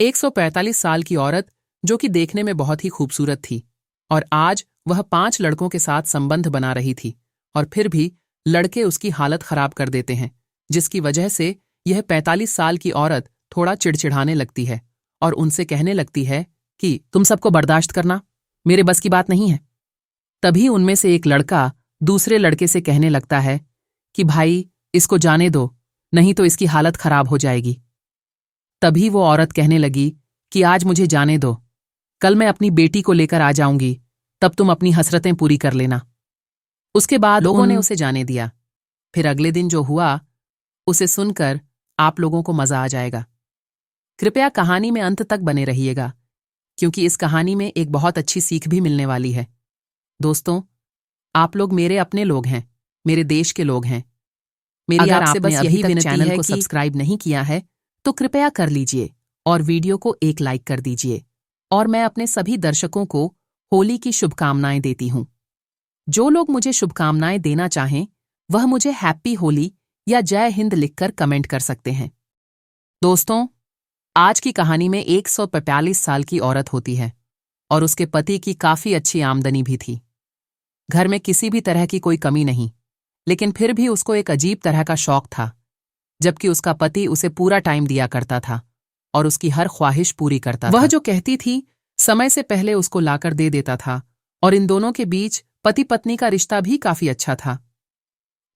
145 साल की औरत जो कि देखने में बहुत ही खूबसूरत थी और आज वह 5 लड़कों के साथ संबंध बना रही थी और फिर भी लड़के उसकी हालत खराब कर देते हैं, जिसकी वजह से यह 45 साल की औरत थोड़ा चिड़चिड़ाने लगती है और उनसे कहने लगती है कि तुम सबको बर्दाश्त करना मेरे बस की बात नहीं है। तभी उनमें से एक लड़का दूसरे लड़के से कहने लगता है कि भाई इसको जाने दो, नहीं तो इसकी हालत खराब हो जाएगी। तभी वो औरत कहने लगी कि आज मुझे जाने दो, कल मैं अपनी बेटी को लेकर आ जाऊंगी, तब तुम अपनी हसरतें पूरी कर लेना। उसके बाद लोगों ने उसे जाने दिया। फिर अगले दिन जो हुआ उसे सुनकर आप लोगों को मजा आ जाएगा। कृपया कहानी में अंत तक बने रहिएगा, क्योंकि इस कहानी में एक बहुत अच्छी सीख भी मिलने वाली है। दोस्तों, आप लोग मेरे अपने लोग हैं, मेरे देश के लोग हैं। मेरी आपसे बस यही विनती चैनल को सब्सक्राइब नहीं किया है तो कृपया कर लीजिए और वीडियो को एक लाइक कर दीजिए। और मैं अपने सभी दर्शकों को होली की शुभकामनाएं देती हूं। जो लोग मुझे शुभकामनाएं देना चाहें वह मुझे हैप्पी होली या जय हिंद लिखकर कमेंट कर सकते हैं। दोस्तों, आज की कहानी में 145 साल की औरत होती है और उसके पति की काफी अच्छी आमदनी भी थी। घर में किसी भी तरह की कोई कमी नहीं, लेकिन फिर भी उसको एक अजीब तरह का शौक था, जबकि उसका पति उसे पूरा टाइम दिया करता था और उसकी हर ख्वाहिश पूरी करता था। वह जो कहती थी समय से पहले उसको लाकर दे देता था और इन दोनों के बीच पति पत्नी का रिश्ता भी काफी अच्छा था।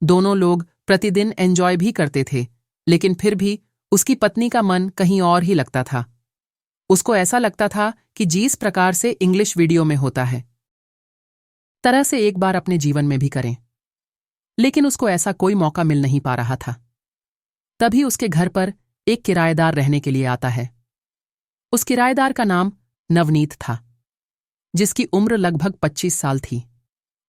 दोनों लोग प्रतिदिन एंजॉय भी करते थे, लेकिन फिर भी उसकी पत्नी का मन कहीं और ही लगता था। उसको ऐसा लगता था कि जिस प्रकार से इंग्लिश वीडियो में होता है तरह से एक बार अपने जीवन में भी करें, लेकिन उसको ऐसा कोई मौका मिल नहीं पा रहा था। तभी उसके घर पर एक किराएदार रहने के लिए आता है। उस किराएदार का नाम नवनीत था, जिसकी उम्र लगभग 25 साल थी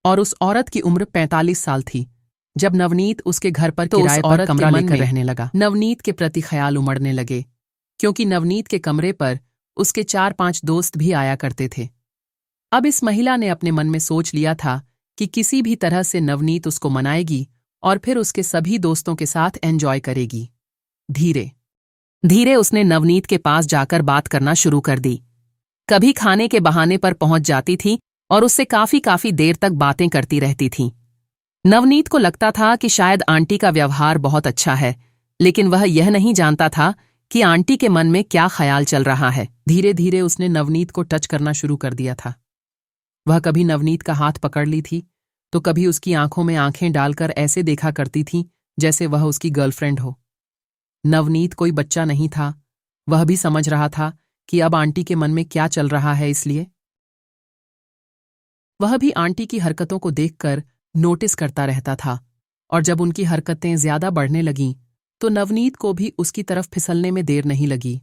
और उस औरत की उम्र 45 साल थी। जब नवनीत उसके घर पर किराए पर कमरा लेकर रहने लगा, नवनीत के प्रति ख्याल उमड़ने लगे, क्योंकि नवनीत के कमरे पर उसके 4-5 दोस्त भी आया करते थे। अब इस महिला ने अपने मन में सोच लिया था कि किसी भी तरह से नवनीत उसको मनाएगी और फिर उसके सभी दोस्तों के साथ एंजॉय करेगी। धीरे धीरे उसने नवनीत के पास जाकर बात करना शुरू कर दी। कभी खाने के बहाने पर पहुंच जाती थी और उससे काफी देर तक बातें करती रहती थी। नवनीत को लगता था कि शायद आंटी का व्यवहार बहुत अच्छा है, लेकिन वह यह नहीं जानता था कि आंटी के मन में क्या ख्याल चल रहा है। धीरे धीरे उसने नवनीत को टच करना शुरू कर दिया था। वह कभी नवनीत का हाथ पकड़ ली थी तो कभी उसकी आंखों में आंखें डालकर ऐसे देखा करती थी जैसे वह उसकी गर्लफ्रेंड हो। नवनीत कोई बच्चा नहीं था, वह भी समझ रहा था कि अब आंटी के मन में क्या चल रहा है, इसलिए वह भी आंटी की हरकतों को देखकर नोटिस करता रहता था। और जब उनकी हरकतें ज्यादा बढ़ने लगीं तो नवनीत को भी उसकी तरफ फिसलने में देर नहीं लगी।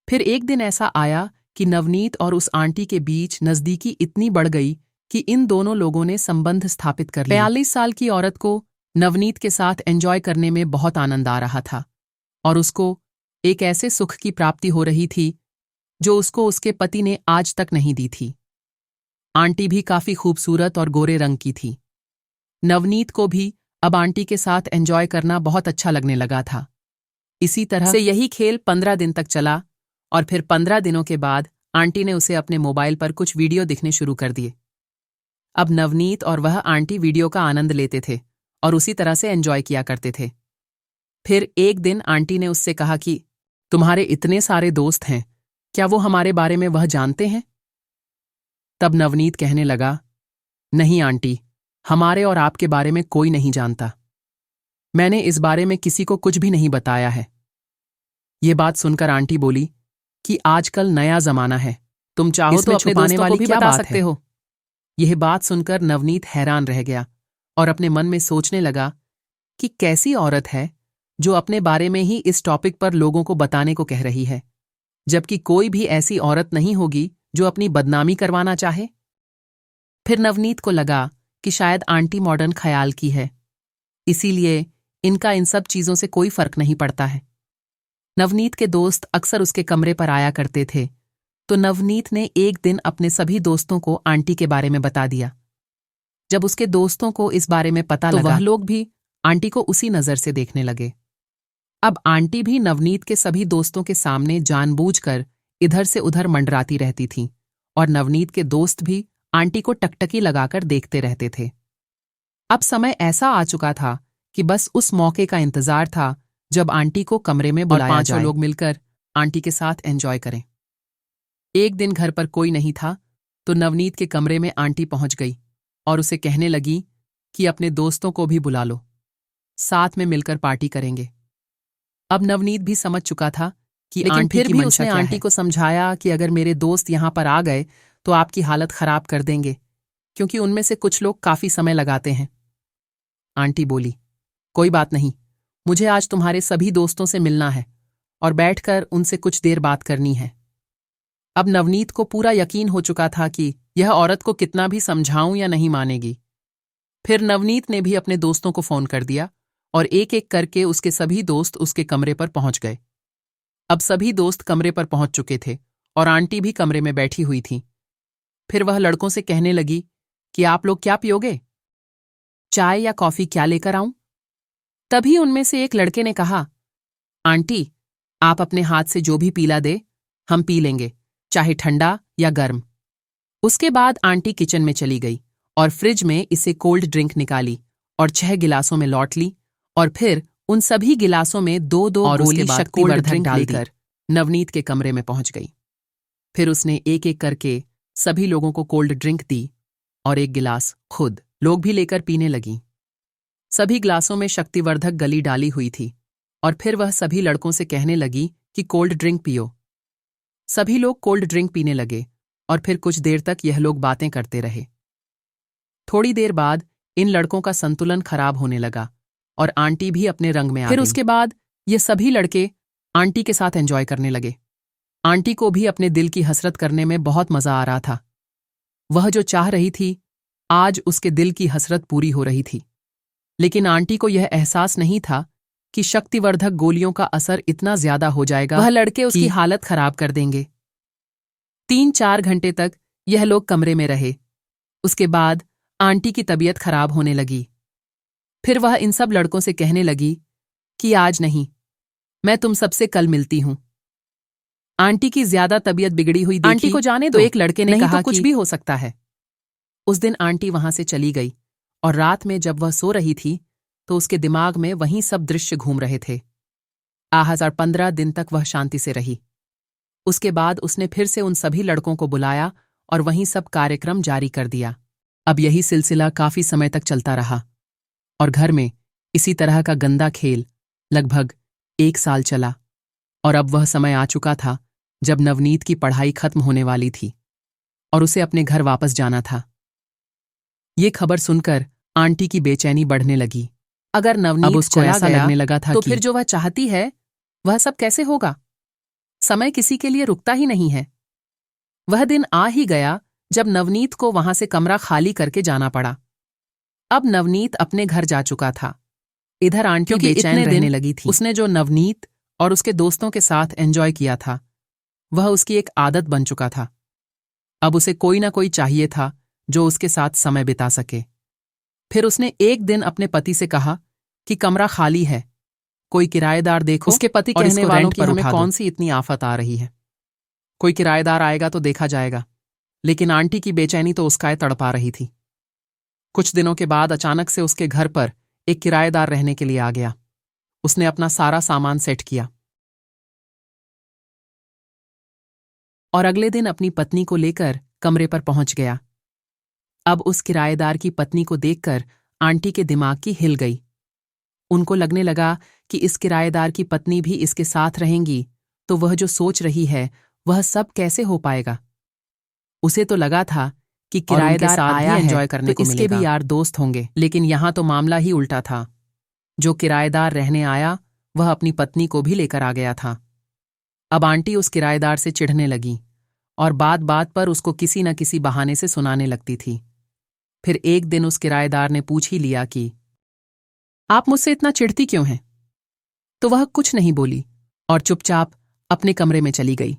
फिर एक दिन ऐसा आया कि नवनीत और उस आंटी के बीच नजदीकी इतनी बढ़ गई कि इन दोनों लोगों ने संबंध स्थापित कर लिया। 42 साल की औरत को नवनीत के साथ एंजॉय करने में बहुत आनंद आ रहा था और उसको एक ऐसे सुख की प्राप्ति हो रही थी जो उसको उसके पति ने आज तक नहीं दी थी। आंटी भी काफी खूबसूरत और गोरे रंग की थी। नवनीत को भी अब आंटी के साथ एंजॉय करना बहुत अच्छा लगने लगा था। इसी तरह से यही खेल 15 दिन तक चला और फिर 15 दिनों के बाद आंटी ने उसे अपने मोबाइल पर कुछ वीडियो दिखने शुरू कर दिए। अब नवनीत और वह आंटी वीडियो का आनंद लेते थे और उसी तरह से एंजॉय किया करते थे। फिर एक दिन आंटी ने उससे कहा कि तुम्हारे इतने सारे दोस्त हैं, क्या वो हमारे बारे में वह जानते हैं? तब नवनीत कहने लगा, नहीं आंटी, हमारे और आपके बारे में कोई नहीं जानता। मैंने इस बारे में किसी को कुछ भी नहीं बताया है। ये बात सुनकर आंटी बोली कि आजकल नया जमाना है, तुम चाहो तो अपने दोस्तों को भी बता सकते हो। यह बात सुनकर नवनीत हैरान रह गया और अपने मन में सोचने लगा कि कैसी औरत है जो अपने बारे में ही इस टॉपिक पर लोगों को बताने को कह रही है, जबकि कोई भी ऐसी औरत नहीं होगी जो अपनी बदनामी करवाना चाहे। फिर नवनीत को लगा कि शायद आंटी मॉडर्न ख्याल की है, इसीलिए इनका इन सब चीजों से कोई फर्क नहीं पड़ता है। नवनीत के दोस्त अक्सर उसके कमरे पर आया करते थे, तो नवनीत ने एक दिन अपने सभी दोस्तों को आंटी के बारे में बता दिया। जब उसके दोस्तों को इस बारे में पता लगा, वह लोग भी आंटी को उसी नजर से देखने लगे। अब आंटी भी नवनीत के सभी दोस्तों के सामने जानबूझकर इधर से उधर मंडराती रहती थीं और नवनीत के दोस्त भी आंटी को टकटकी लगाकर देखते रहते थे। अब समय ऐसा आ चुका था कि बस उस मौके का इंतजार था जब आंटी को कमरे में बुलाया जाए और पांचों लोग मिलकर आंटी के साथ एंजॉय करें। एक दिन घर पर कोई नहीं था तो नवनीत के कमरे में आंटी पहुंच गई और उसे कहने लगी कि अपने दोस्तों को भी बुला लो, साथ में मिलकर पार्टी करेंगे। अब नवनीत भी समझ चुका था कि लेकिन फिर भी उसने आंटी को समझाया कि अगर मेरे दोस्त यहां पर आ गए तो आपकी हालत खराब कर देंगे, क्योंकि उनमें से कुछ लोग काफी समय लगाते हैं। आंटी बोली, कोई बात नहीं, मुझे आज तुम्हारे सभी दोस्तों से मिलना है और बैठकर उनसे कुछ देर बात करनी है। अब नवनीत को पूरा यकीन हो चुका था कि यह औरत को कितना भी समझाऊं या नहीं मानेगी। फिर नवनीत ने भी अपने दोस्तों को फोन कर दिया और एक एक करके उसके सभी दोस्त उसके कमरे पर पहुंच गए। अब सभी दोस्त कमरे पर पहुंच चुके थे और आंटी भी कमरे में बैठी हुई थी। फिर वह लड़कों से कहने लगी कि आप लोग क्या पियोगे, चाय या कॉफी क्या लेकर आऊं? तभी उनमें से एक लड़के ने कहा, आंटी आप अपने हाथ से जो भी पीला दे हम पी लेंगे, चाहे ठंडा या गर्म। उसके बाद आंटी किचन में चली गई और फ्रिज में इसे कोल्ड ड्रिंक निकाली और 6 गिलासों में लौट ली और फिर उन सभी गिलासों में 2-2 गोली शक्तिवर्धक डालकर नवनीत के कमरे में पहुंच गई। फिर उसने एक एक करके सभी लोगों को कोल्ड ड्रिंक दी और एक गिलास खुद लोग भी लेकर पीने लगी। सभी गिलासों में शक्तिवर्धक गली डाली हुई थी और फिर वह सभी लड़कों से कहने लगी कि कोल्ड ड्रिंक पियो। सभी लोग कोल्ड ड्रिंक पीने लगे और फिर कुछ देर तक यह लोग बातें करते रहे। थोड़ी देर बाद इन लड़कों का संतुलन खराब होने लगा और आंटी भी अपने रंग में आ गई। फिर उसके बाद ये सभी लड़के आंटी के साथ एंजॉय करने लगे। आंटी को भी अपने दिल की हसरत करने में बहुत मजा आ रहा था। वह जो चाह रही थी आज उसके दिल की हसरत पूरी हो रही थी, लेकिन आंटी को यह एहसास नहीं था कि शक्तिवर्धक गोलियों का असर इतना ज्यादा हो जाएगा, वह लड़के उसकी हालत खराब कर देंगे। 3-4 घंटे तक यह लोग कमरे में रहे। उसके बाद आंटी की तबीयत खराब होने लगी। फिर वह इन सब लड़कों से कहने लगी कि आज नहीं, मैं तुम सबसे कल मिलती हूं। आंटी की ज्यादा तबीयत बिगड़ी हुई देखी आंटी को जाने दो, तो एक लड़के ने कहा तो कुछ भी हो सकता है। उस दिन आंटी वहां से चली गई और रात में जब वह सो रही थी तो उसके दिमाग में वहीं सब दृश्य घूम रहे थे। 15 दिन तक वह शांति से रही। उसके बाद उसने फिर से उन सभी लड़कों को बुलाया और वहीं सब कार्यक्रम जारी कर दिया। अब यही सिलसिला काफी समय तक चलता रहा और घर में इसी तरह का गंदा खेल लगभग 1 साल चला और अब वह समय आ चुका था जब नवनीत की पढ़ाई खत्म होने वाली थी और उसे अपने घर वापस जाना था। ये खबर सुनकर आंटी की बेचैनी बढ़ने लगी। अगर नवनीत अब उसको ऐसा लगने लगा था तो फिर जो वह चाहती है वह सब कैसे होगा? समय किसी के लिए रुकता ही नहीं है। वह दिन आ ही गया जब नवनीत को वहां से कमरा खाली करके जाना पड़ा। अब नवनीत अपने घर जा चुका था। इधर आंटी बेचैन रहने लगी थी। उसने जो नवनीत और उसके दोस्तों के साथ एंजॉय किया था वह उसकी एक आदत बन चुका था। अब उसे कोई ना कोई चाहिए था जो उसके साथ समय बिता सके। फिर उसने एक दिन अपने पति से कहा कि कमरा खाली है, कोई किराएदार देखो। उसके पति कहने वालों की हमें कौन सी इतनी आफत आ रही है, कोई किराएदार आएगा तो देखा जाएगा। लेकिन आंटी की बेचैनी तो उसका तड़पा रही थी। कुछ दिनों के बाद अचानक से उसके घर पर एक किराएदार रहने के लिए आ गया। उसने अपना सारा सामान सेट किया और अगले दिन अपनी पत्नी को लेकर कमरे पर पहुंच गया। अब उस किराएदार की पत्नी को देखकर आंटी के दिमाग की हिल गई। उनको लगने लगा कि इस किराएदार की पत्नी भी इसके साथ रहेंगी तो वह जो सोच रही है वह सब कैसे हो पाएगा। उसे तो लगा था कि किराएदार आया है एंजॉय करने तो इसके भी यार दोस्त होंगे, लेकिन यहां तो मामला ही उल्टा था। जो किराएदार रहने आया वह अपनी पत्नी को भी लेकर आ गया था। अब आंटी उस किराएदार से चिढ़ने लगी और बात बात पर उसको किसी न किसी बहाने से सुनाने लगती थी। फिर एक दिन उस किराएदार ने पूछ ही लिया कि आप मुझसे इतना चिढ़ती क्यों हैं? तो वह कुछ नहीं बोली और चुपचाप अपने कमरे में चली गई।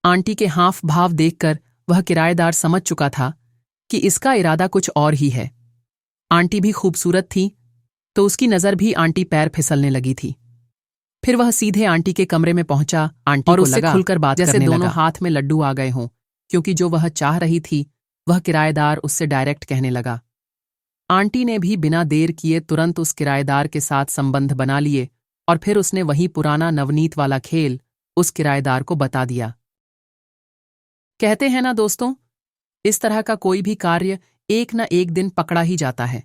आंटी के हाव भाव देखकर वह किराएदार समझ चुका था कि इसका इरादा कुछ और ही है। आंटी भी खूबसूरत थी तो उसकी नजर भी आंटी पैर फिसलने लगी थी। फिर वह सीधे आंटी के कमरे में पहुंचा आंटी और उससे खुलकर बात करने लगा, जैसे दोनों हाथ में लड्डू आ गए हों, क्योंकि जो वह चाह रही थी वह किराएदार उससे डायरेक्ट कहने लगा। आंटी ने भी बिना देर किए तुरंत उस किराएदार के साथ संबंध बना लिए और फिर उसने वही पुराना नवनीत वाला खेल उस किराएदार को बता दिया। कहते हैं ना दोस्तों, इस तरह का कोई भी कार्य एक न एक दिन पकड़ा ही जाता है।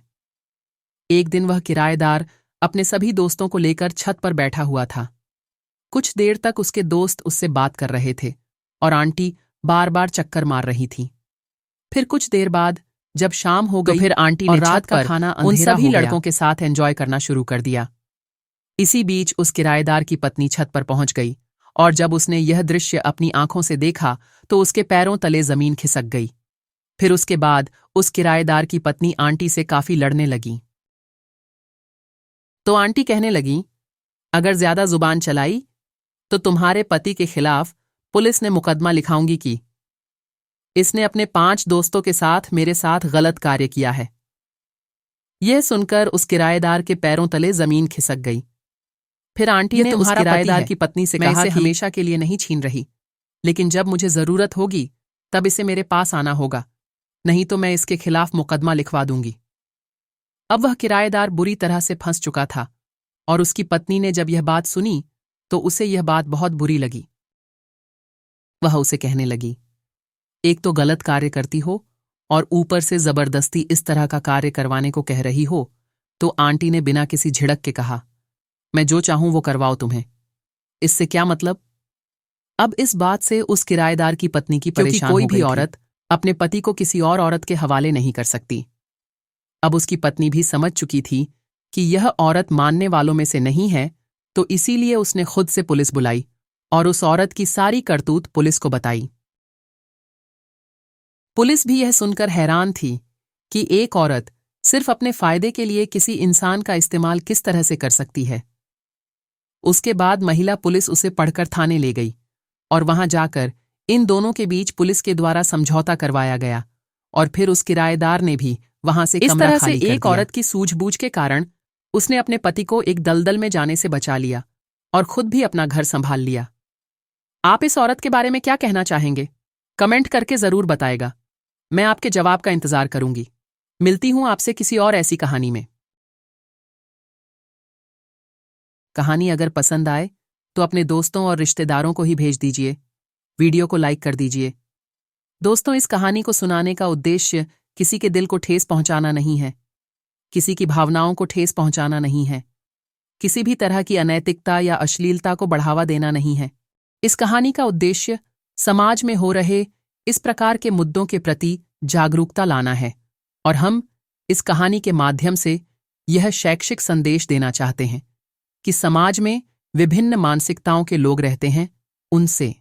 एक दिन वह किराएदार अपने सभी दोस्तों को लेकर छत पर बैठा हुआ था। कुछ देर तक उसके दोस्त उससे बात कर रहे थे और आंटी बार बार चक्कर मार रही थी। फिर कुछ देर बाद जब शाम हो गई तो फिर आंटी ने छत का खाना उन सभी लड़कों के साथ एंजॉय करना शुरू कर दिया। इसी बीच उस किराएदार की पत्नी छत पर पहुंच गई और जब उसने यह दृश्य अपनी आंखों से देखा तो उसके पैरों तले जमीन खिसक गई। फिर उसके बाद उस किराएदार की पत्नी आंटी से काफी लड़ने लगी। तो आंटी कहने लगी, अगर ज्यादा जुबान चलाई तो तुम्हारे पति के खिलाफ पुलिस ने मुकदमा लिखाऊंगी कि इसने अपने 5 दोस्तों के साथ मेरे साथ गलत कार्य किया है। यह सुनकर उस किराएदार के पैरों तले जमीन खिसक गई। फिर आंटी ने उस किराएदार की पत्नी से कहा कि हमेशा के लिए नहीं छीन रही, लेकिन जब मुझे जरूरत होगी तब इसे मेरे पास आना होगा, नहीं तो मैं इसके खिलाफ मुकदमा लिखवा दूंगी। अब वह किराएदार बुरी तरह से फंस चुका था और उसकी पत्नी ने जब यह बात सुनी तो उसे यह बात बहुत बुरी लगी। वह उसे कहने लगी, एक तो गलत कार्य करती हो और ऊपर से जबरदस्ती इस तरह का कार्य करवाने को कह रही हो। तो आंटी ने बिना किसी झिड़क के कहा, मैं जो चाहूं वो करवाओ तुम्हें, इससे क्या मतलब। अब इस बात से उस किराएदार की पत्नी की परेशान कोई भी औरत अपने पति को किसी और औरत के हवाले नहीं कर सकती। अब उसकी पत्नी भी समझ चुकी थी कि यह औरत मानने वालों में से नहीं है, तो इसीलिए उसने खुद से पुलिस बुलाई और उस औरत की सारी करतूत पुलिस को बताई। पुलिस भी यह सुनकर हैरान थी कि एक औरत सिर्फ अपने फायदे के लिए किसी इंसान का इस्तेमाल किस तरह से कर सकती है। उसके बाद महिला पुलिस उसे पढ़कर थाने ले गई और वहां जाकर इन दोनों के बीच पुलिस के द्वारा समझौता करवाया गया और फिर उस किराएदार ने भी वहां से कमरा खाली कर दिया। इस तरह से एक औरत की सूझबूझ के कारण उसने अपने पति को एक दलदल में जाने से बचा लिया और खुद भी अपना घर संभाल लिया। आप इस औरत के बारे में क्या कहना चाहेंगे? कमेंट करके जरूर बताएगा। मैं आपके जवाब का इंतजार करूंगी। मिलती हूं आपसे किसी और ऐसी कहानी में। कहानी अगर पसंद आए तो अपने दोस्तों और रिश्तेदारों को ही भेज दीजिए। वीडियो को लाइक कर दीजिए। दोस्तों, इस कहानी को सुनाने का उद्देश्य किसी के दिल को ठेस पहुंचाना नहीं है, किसी की भावनाओं को ठेस पहुंचाना नहीं है, किसी भी तरह की अनैतिकता या अश्लीलता को बढ़ावा देना नहीं है। इस कहानी का उद्देश्य समाज में हो रहे इस प्रकार के मुद्दों के प्रति जागरूकता लाना है और हम इस कहानी के माध्यम से यह शैक्षिक संदेश देना चाहते हैं कि समाज में विभिन्न मानसिकताओं के लोग रहते हैं, उनसे